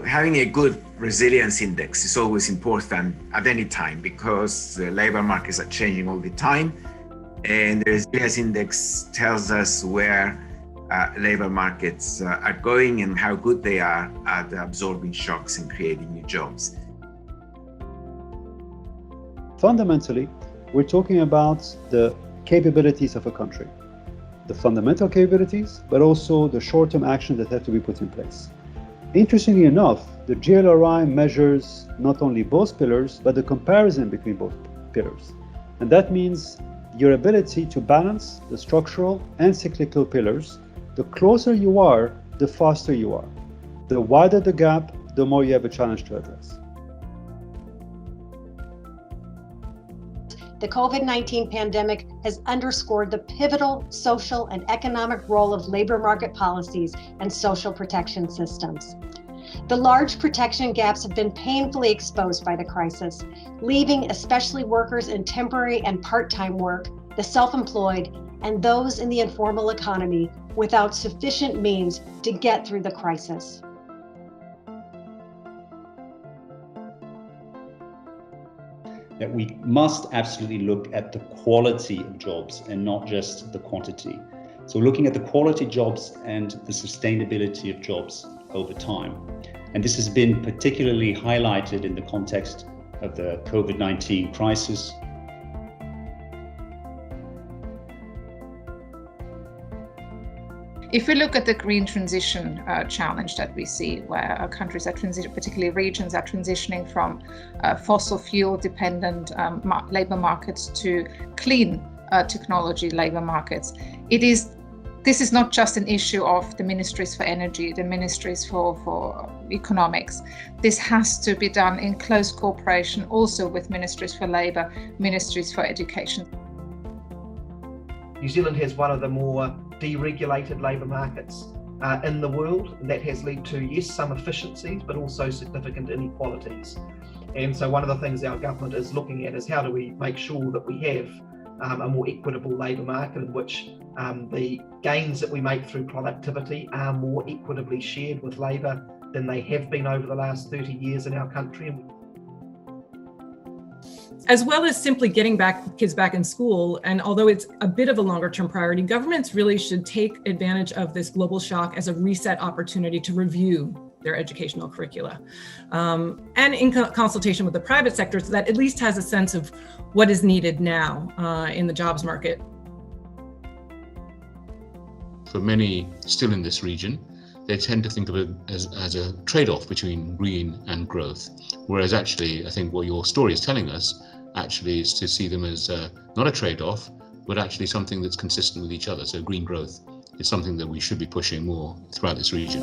having a good resilience index is always important at any time because the labor markets are changing all the time. And the resilience index tells us where labor markets are going and how good they are at absorbing shocks and creating new jobs. Fundamentally, we're talking about the capabilities of a country, the fundamental capabilities, but also the short-term actions that have to be put in place. Interestingly enough, the GLRI measures not only both pillars, but the comparison between both pillars. And that means your ability to balance the structural and cyclical pillars. The closer you are, the faster you are. The wider the gap, the more you have a challenge to address. The COVID-19 pandemic has underscored the pivotal social and economic role of labor market policies and social protection systems. The large protection gaps have been painfully exposed by the crisis, leaving especially workers in temporary and part-time work, the self-employed, and those in the informal economy without sufficient means to get through the crisis. That we must absolutely look at the quality of jobs and not just the quantity. So looking at the quality jobs and the sustainability of jobs over time. And this has been particularly highlighted in the context of the COVID-19 crisis. If we look at the green transition challenge that we see, where countries are transitioning, particularly regions are transitioning from fossil fuel dependent labor markets to clean technology labor markets, this is not just an issue of the ministries for energy, the ministries for economics. This has to be done in close cooperation also with ministries for labor, ministries for education. New Zealand has one of the more deregulated labour markets in the world, and that has led to, yes, some efficiencies, but also significant inequalities. And so one of the things our government is looking at is how do we make sure that we have a more equitable labour market in which the gains that we make through productivity are more equitably shared with labour than they have been over the last 30 years in our country. As well as simply getting kids back in school, and although it's a bit of a longer term priority, governments really should take advantage of this global shock as a reset opportunity to review their educational curricula. And in consultation with the private sector, so that at least has a sense of what is needed now in the jobs market. For many still in this region, they tend to think of it as a trade-off between green and growth. Whereas actually, I think what your story is telling us actually is to see them as not a trade-off, but actually something that's consistent with each other. So green growth is something that we should be pushing more throughout this region.